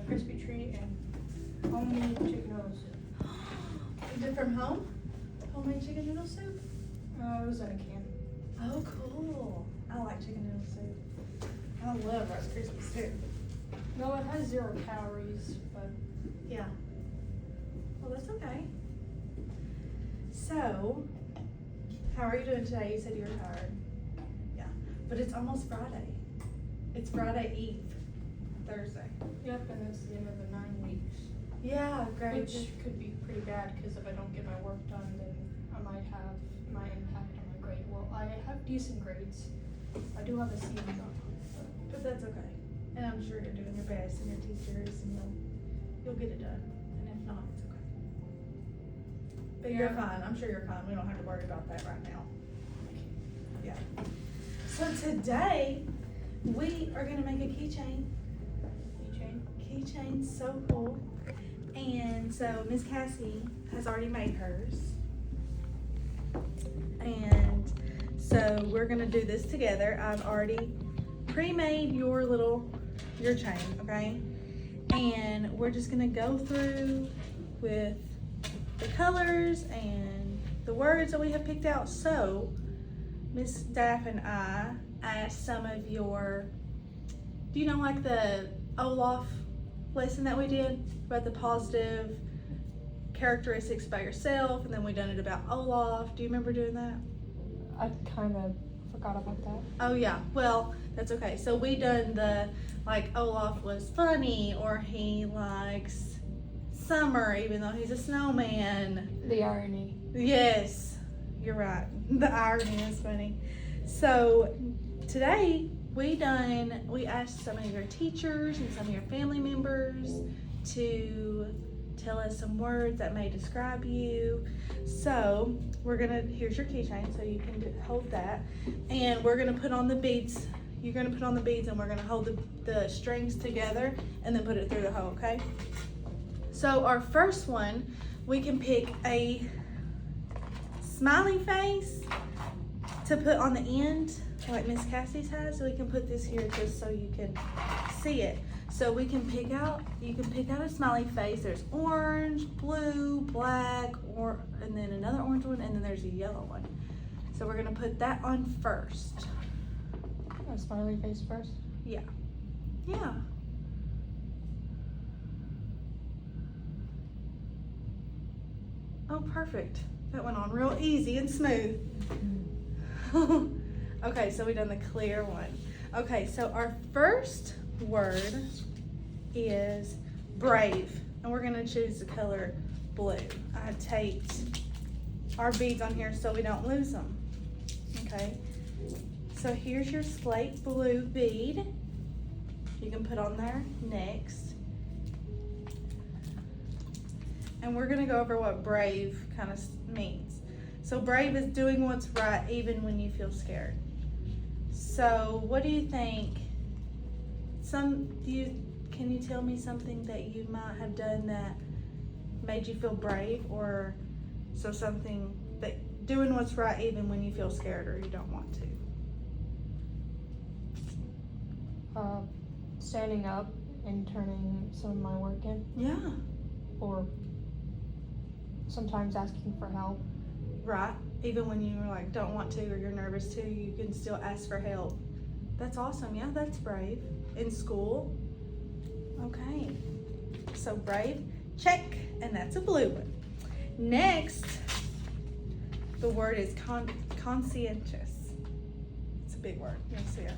crispy treat and homemade chicken noodle soup. Is it from home? Homemade chicken noodle soup? It was in a can. Oh, cool. I like chicken noodle soup. I love Rice Krispie soup. No, it has 0 calories, but Yeah. Well, that's okay. So, how are you doing today? You said you were tired. Yeah. But it's almost Friday. It's Friday Eve. Thursday. yep, and it's the end of the 9 weeks. Yeah, great. Which could be pretty bad because if I don't get my work done, then I might have my impact on my grade. Well, I have decent grades. I do have a C on But that's okay. And I'm sure you're doing your best and your teachers and you'll get it done. And if not, it's okay. But you're Yeah. fine. I'm sure you're fine. We don't have to worry about that right now. Yeah. So today we are gonna make a keychain. keychain. Keychain's so cool. And so Miss Cassie has already made hers. And so we're gonna do this together. I've already pre-made your chain, okay? And we're just gonna go through with the colors and the words that we have picked out. So Miss Daff and I asked some of your, do you know like the Olaf lesson that we did about the positive characteristics about yourself, and then we done it about Olaf. Do you remember doing that? I kind of forgot about that. Oh yeah, well, that's okay. So we done the, like, Olaf was funny, or he likes summer even though he's a snowman. The irony. Yes, you're right. The irony is funny. So today we asked some of your teachers and some of your family members to tell us some words that may describe you. So here's your keychain so you can hold that. And we're gonna put on the beads. You're gonna put on the beads and we're gonna hold the strings together and then put it through the hole, okay? So our first one, we can pick a smiley face to put on the end, like Miss Cassie's has. So we can put this here just so you can see it. So you can pick out a smiley face. There's orange, blue, black, and then another orange one, and then there's a yellow one. So we're gonna put that on first. A smiley face first. Yeah. Oh, perfect. That went on real easy and smooth. Okay, so we done the clear one. Okay, so our first word is brave, and we're gonna choose the color blue. I taped our beads on here so we don't lose them. Okay, so here's your slate blue bead. You can put on there next. And we're gonna go over what brave kind of means. So brave is doing what's right even when you feel scared. So what do you think? Can you tell me something that you might have done that made you feel brave, or so something that doing what's right even when you feel scared or you don't want to? Standing up and turning some of my work in, Yeah, or sometimes asking for help. right. Even when you like don't want to or you're nervous to, you can still ask for help. That's awesome. Yeah, that's brave. In school. Okay. So brave, check, and that's a blue one. Next, the word is conscientious. It's a big word. You see it?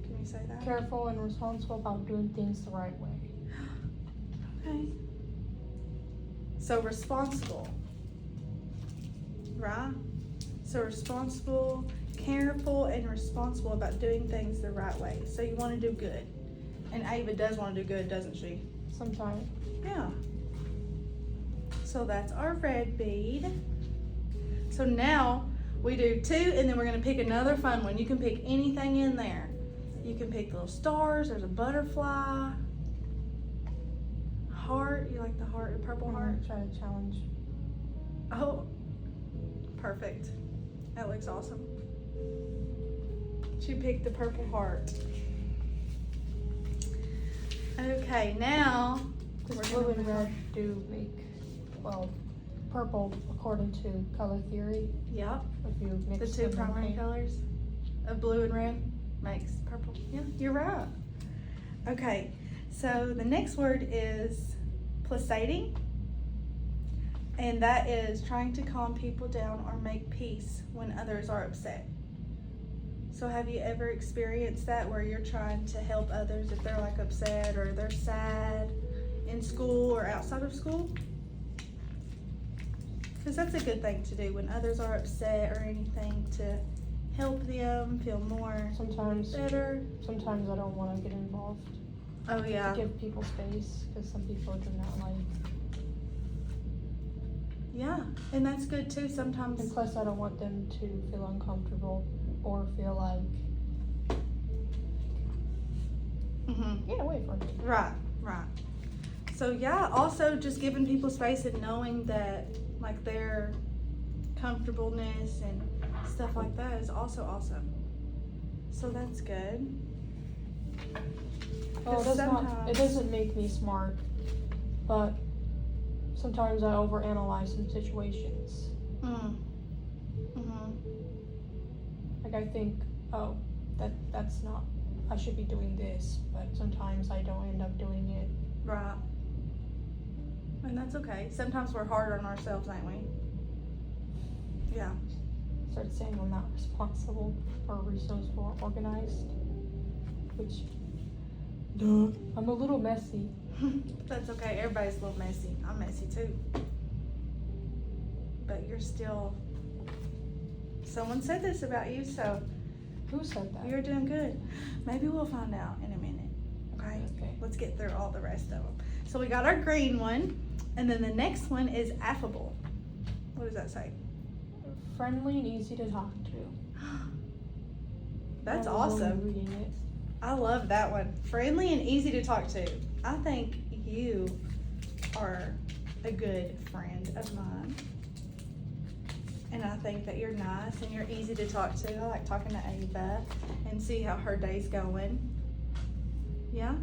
Can you say that? Careful and responsible about doing things the right way. Okay. So responsible, right? So responsible, careful, and responsible about doing things the right way. So you want to do good. And Ava does want to do good, doesn't she? Sometimes. Yeah. So that's our red bead. So now we do 2, and then we're going to pick another fun one. You can pick anything in there. You can pick little stars. There's a butterfly. Heart. You like the heart, the purple heart? Try to challenge. Oh, perfect. That looks awesome. She picked the purple heart. Okay, now we're Because gonna blue and move red on. do make, well, purple according to color theory. Yep, If you the mix two them in primary pink. colors of blue and red makes purple. Yeah, you're right. Okay, so the next word is placating, and that is trying to calm people down or make peace when others are upset. So have you ever experienced that where you're trying to help others if they're like upset or they're sad in school or outside of school? Because that's a good thing to do when others are upset or anything, to help them feel more Sometimes better. I don't want to get involved. Oh yeah. To give people space, because some people do not like. Yeah, and that's good too And sometimes. plus, I don't want them to feel uncomfortable or feel like, get away from me. Right, right. So yeah, also just giving people space and knowing that like their comfortableness and stuff like that is also awesome. So that's good. Well, Because it sometimes- doesn't make me smart, but sometimes I overanalyze some situations. Mm. Like I think, oh, that's not, I should be doing this, but sometimes I don't end up doing it. Right. And that's okay. Sometimes we're hard on ourselves, ain't we? Yeah. Start saying I'm not responsible or resourceful or organized, which, duh, I'm a little messy. That's okay. Everybody's a little messy. I'm messy too. But you're still. Someone said this about you, so Who said that? you're doing good. Maybe we'll find out in a minute. Okay? Okay. Let's get through all the rest of them. So we got our green one, and then the next one is affable. What does that say? Friendly and easy to talk to. That's I was only awesome. reading it. I love that one. Friendly and easy to talk to. I think you are a good friend of mine. And I think that you're nice and you're easy to talk to. I like talking to Ava and see how her day's going. Yeah?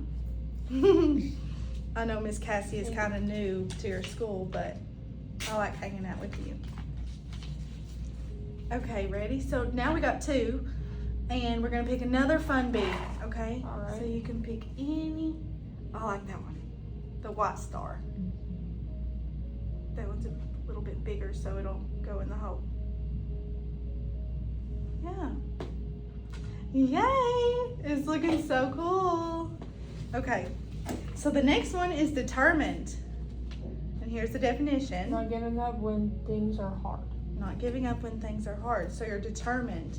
I know Miss Cassie is kind of new to your school, but I like hanging out with you. Okay, ready? So now we got two, and we're gonna pick another fun bee, okay? All right. So you can pick any. I like that one, the white star. That one's a little bit bigger, so it'll go in the hole. Yeah. Yay! It's looking so cool. Okay, so the next one is determined, and here's the definition. Not giving up when things are hard. Not giving up when things are hard. So you're determined.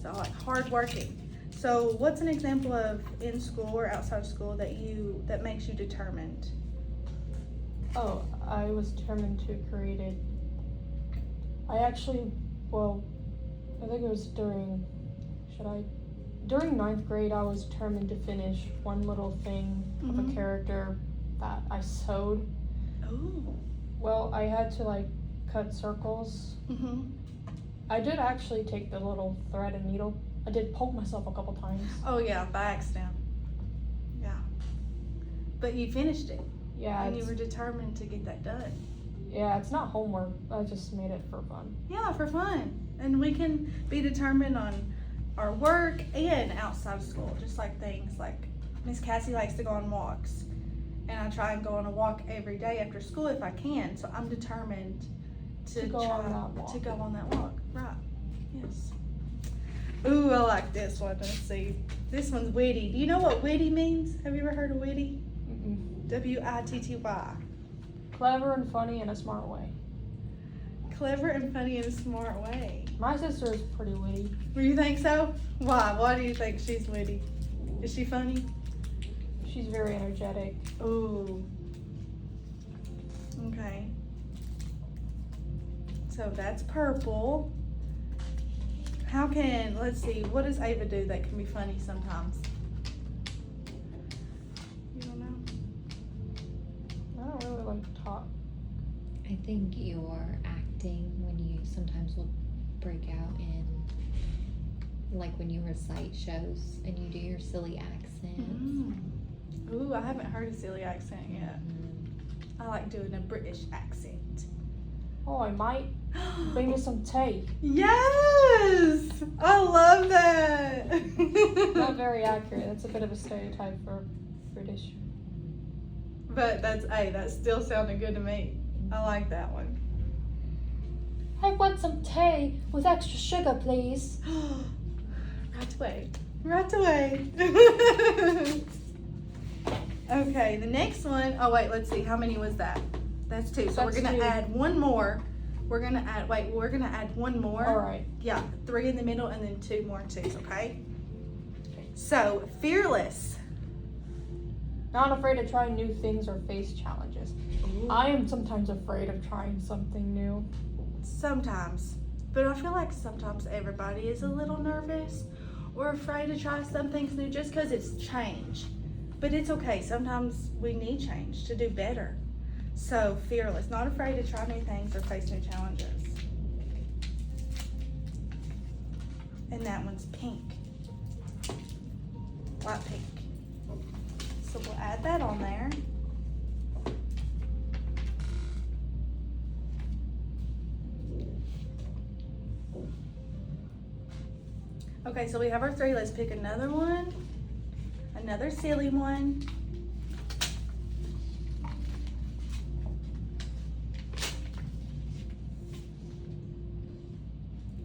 So like hardworking. So what's an example of in school or outside of school that makes you determined? Oh, I was determined to create it. I actually, well, I think it was during 9th grade, I was determined to finish one little thing of Mhm. a character that I sewed. Oh. Well, I had to like cut circles. Mhm. I did actually take the little thread and needle. I did poke myself a couple times. Oh yeah, by accident. Yeah. But you finished it, Yeah, and you it's, were determined to get that done. yeah, it's not homework. I just made it for fun. Yeah, for fun. And we can be determined on our work and outside of school, just like things like Miss Cassie likes to go on walks. And I try and go on a walk every day after school if I can. So I'm determined to To go try on that walk. to go on that walk. Right. Yes. Ooh, I like this one. Let's see. This one's witty. Do you know what witty means? Have you ever heard of witty? Mm-mm. W-I-T-T-Y. Clever and funny in a smart way. Clever and funny in a smart way. My sister is pretty witty. You think so? Why? Why do you think she's witty? Is she funny? She's very energetic. Ooh. Okay. So that's purple. Let's see, what does Ava do that can be funny sometimes? You don't know? I don't really like to talk. I think your acting when you sometimes will break out in, like when you recite shows and you do your silly accent. Ooh, I haven't heard a silly accent yet. I like doing a British accent. Oh, I might bring me some tea. Yes! I love that. Not very accurate. That's a bit of a stereotype for British. But that still sounded good to me. I like that one. I want some tea with extra sugar, please. Right away. Right away. Okay, the next one. Oh wait, let's see. How many was that? That's 2. So we're That's gonna 2. add one more. We're gonna add one more. All right. Yeah, 3 in the middle and then 2 more 2s, okay? So, fearless. Not afraid to try new things or face challenges. I am sometimes afraid of trying something new. Sometimes. But I feel like sometimes everybody is a little nervous or afraid to try some things new just because it's change. But it's okay. Sometimes we need change to do better. So, fearless. Not afraid to try new things or face new challenges. And that one's pink. Light pink. So we'll add that on there. Okay, so we have our 3. Let's pick another one. Another silly one.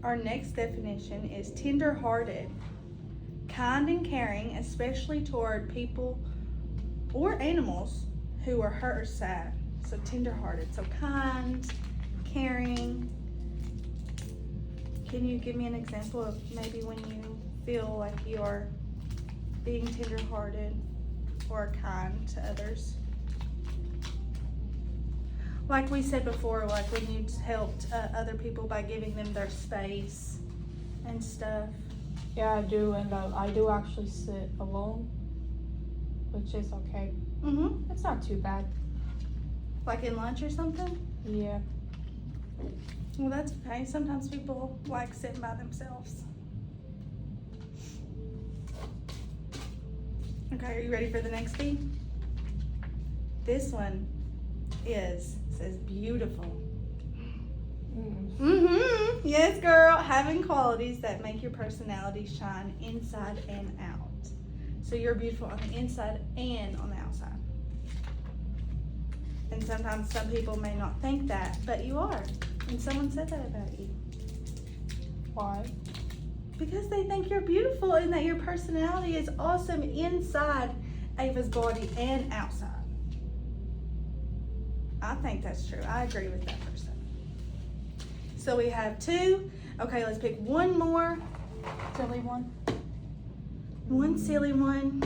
Our next definition is tender-hearted, kind and caring, especially toward people or animals who are hurt or sad. So tender-hearted, so kind, caring. Can you give me an example of maybe when you feel like you are being tender-hearted or kind to others? Like we said before, like when you helped other people by giving them their space and stuff. Yeah, I do, and I do actually sit alone, which is okay. Mm-hmm. It's not too bad. Like in lunch or something? Yeah. Well, that's okay. Sometimes people like sitting by themselves. Okay, are you ready for the next B? This one says beautiful. Mm-hmm. Yes, girl. Having qualities that make your personality shine inside and out. So you're beautiful on the inside and on the outside. And sometimes some people may not think that, but you are. And someone said that about you. Why? Because they think you're beautiful and that your personality is awesome inside Ava's body and outside. I think that's true. I agree with that person. So we have 2. Okay, let's pick one more. Silly one. One silly one.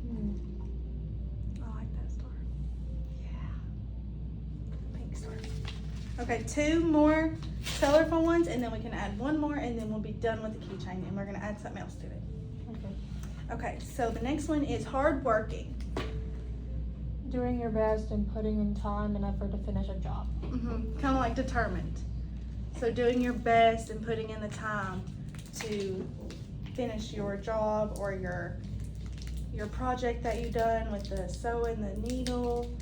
Hmm. I like that star. Yeah. Pink star. Okay, 2 more colorful ones, and then we can add one more, and then we'll be done with the keychain, and we're going to add something else to it. Okay. Okay, so the next one is hardworking. Doing your best and putting in time and effort to finish a job. Mm-hmm. Kind of like determined. So doing your best and putting in the time to finish your job or your project that you've done with the sewing the needle.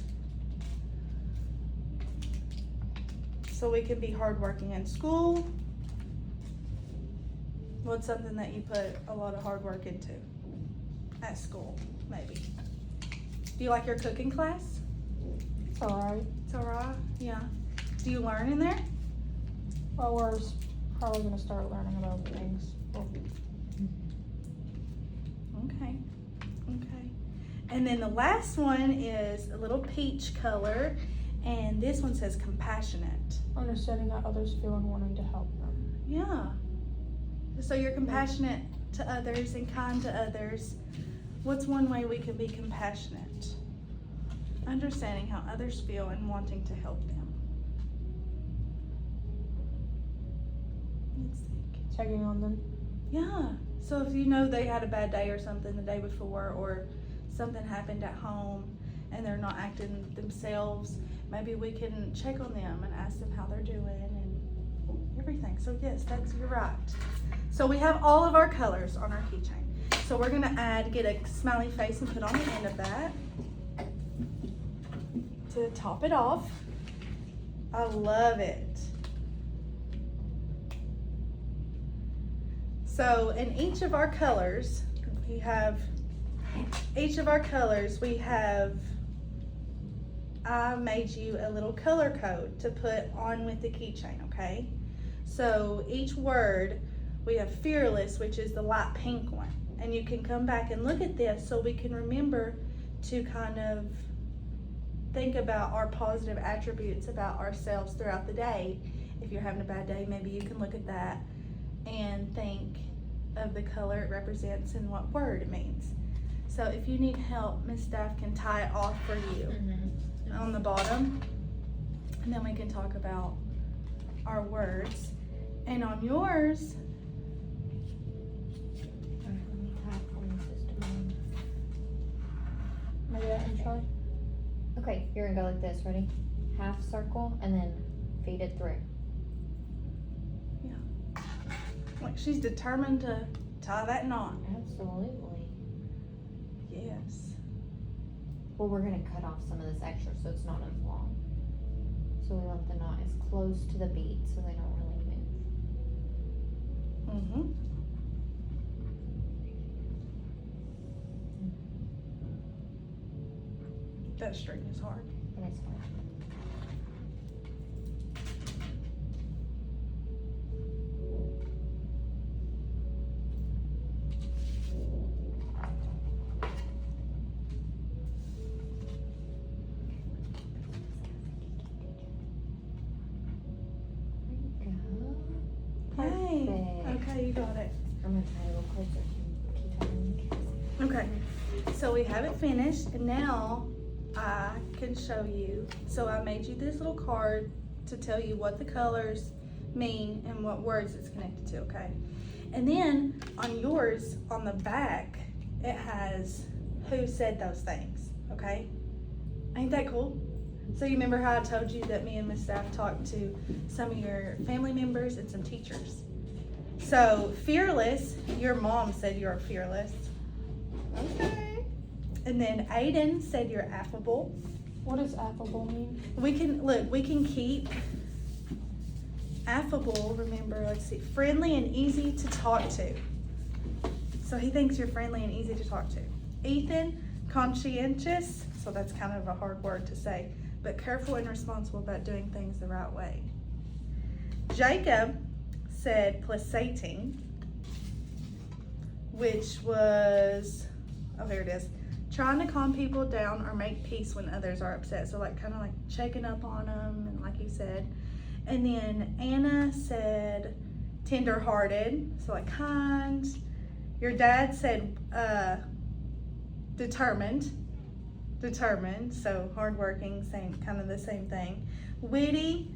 So we can be hardworking in school. What's something that you put a lot of hard work into at school, maybe? Do you like your cooking class? It's alright. It's alright, yeah. Do you learn in there? Well, we're probably gonna start learning about things. Well, Okay. And then the last one is a little peach color, and this one says compassionate. understanding how others feel and wanting to help them. Yeah. So you're compassionate to others and kind to others. What's one way we can be compassionate? Understanding how others feel and wanting to help them. Let's think. Checking on them. Yeah. So if you know they had a bad day or something the day before, or something happened at home and they're not acting themselves, maybe we can check on them and ask them how they're doing and everything. So yes, you're right. So we have all of our colors on our keychain. So we're gonna get a smiley face and put on the end of that to top it off. I love it. So in each of our colors, we have, I made you a little color code to put on with the keychain, okay? So each word, we have fearless, which is the light pink one. And you can come back and look at this so we can remember to kind of think about our positive attributes about ourselves throughout the day. If you're having a bad day, maybe you can look at that and think of the color it represents and what word it means. So if you need help, Miss Staff can tie it off for you on the bottom, and then we can talk about our words. And on yours, Alright, let me tap on the system. Maybe I can try. Okay, you're gonna go like this, ready? Half circle and then feed it through. like, she's determined to tie that knot. Absolutely. Yes. Well, we're gonna cut off some of this extra so it's not as long. So we want the knot as close to the bead so they don't really move. That string is hard. And it's fine. There you go. Yay. Perfect. Okay, you got it. I'm gonna try a little closer. Keep turning. Okay, so we have it finished, and now I can show you. So I made you this little card to tell you what the colors mean and what words it's connected to, okay? And then on yours, on the back, it has who said those things, okay? Ain't that cool? So you remember how I told you that me and Miss Staff talked to some of your family members and some teachers? So fearless, your mom said you're fearless. Okay. And then Aiden said you're affable. What does affable mean? We can keep affable, remember, let's see, friendly and easy to talk to. So he thinks you're friendly and easy to talk to. Ethan, conscientious, so that's kind of a hard word to say, but careful and responsible about doing things the right way. Jacob said placating, which was, oh, here it is. Trying to calm people down or make peace when others are upset. So like kind of like checking up on them, and like you said. And then Anna said tender-hearted, so like kind. Your dad said determined, so hardworking, same kind of the same thing. Witty,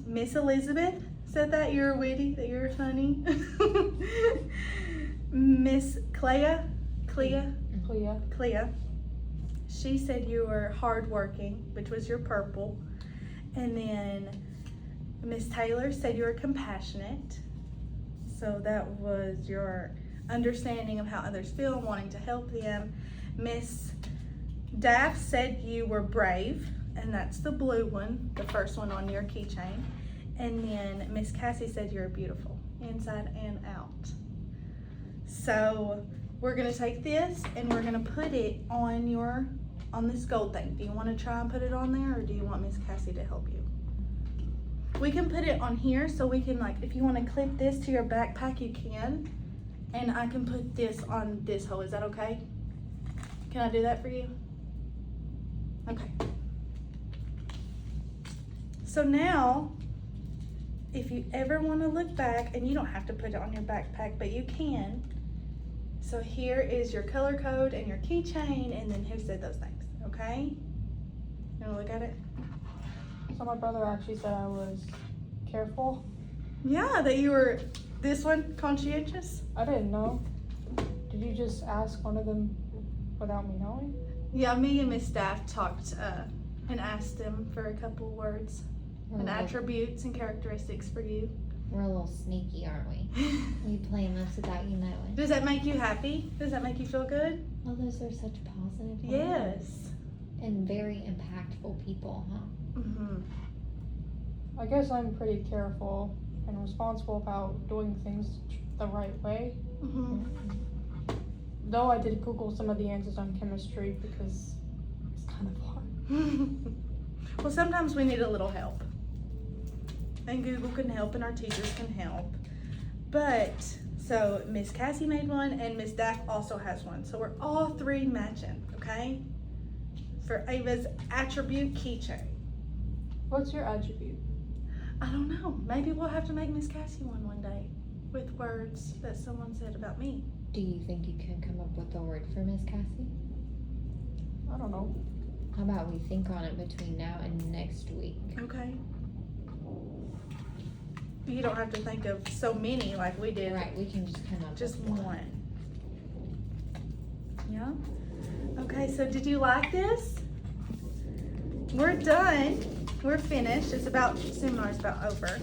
Miss Elizabeth said that you're witty, that you're funny. Miss Clea, she said you were hardworking, which was your purple. And then Miss Taylor said you were compassionate, so that was your understanding of how others feel and wanting to help them. Miss Daff said you were brave, and that's the blue one, the first one on your keychain. And then Miss Cassie said you're beautiful, inside and out. So we're gonna take this and we're gonna put it on this gold thing. Do you wanna try and put it on there, or do you want Miss Cassie to help you? We can put it on here, so we can, like, if you wanna clip this to your backpack, you can. And I can put this on this hole, is that okay? Can I do that for you? Okay. So now, if you ever wanna look back, and you don't have to put it on your backpack, but you can. So here is your color code and your keychain, and then who said those things, okay? You wanna look at it? So my brother actually said I was careful. Yeah, that you were, this one, conscientious? I didn't know. Did you just ask one of them without me knowing? Yeah, me and Miss Staff talked and asked them for a couple words and attributes and characteristics for you. We're a little sneaky, aren't we? We plan this without you knowing. Does that make you happy? Does that make you feel good? Oh, those are such positive words. Yes. And very impactful people, huh? Mm-hmm. I guess I'm pretty careful and responsible about doing things the right way. Mm-hmm. Though I did Google some of the answers on chemistry because it's kind of hard. Well, sometimes we need a little help. And Google can help and our teachers can help. But, so Miss Cassie made one and Miss Dack also has one. So we're all three matching, okay? For Ava's attribute keychain. What's your attribute? I don't know. Maybe we'll have to make Miss Cassie one day with words that someone said about me. Do you think you can come up with a word for Miss Cassie? I don't know. How about we think on it between now and next week? Okay. You don't have to think of so many like we did. Right, we can just come up Just with one. Yeah? Okay, so did you like this? We're done. We're finished. It's about, seminar's about over.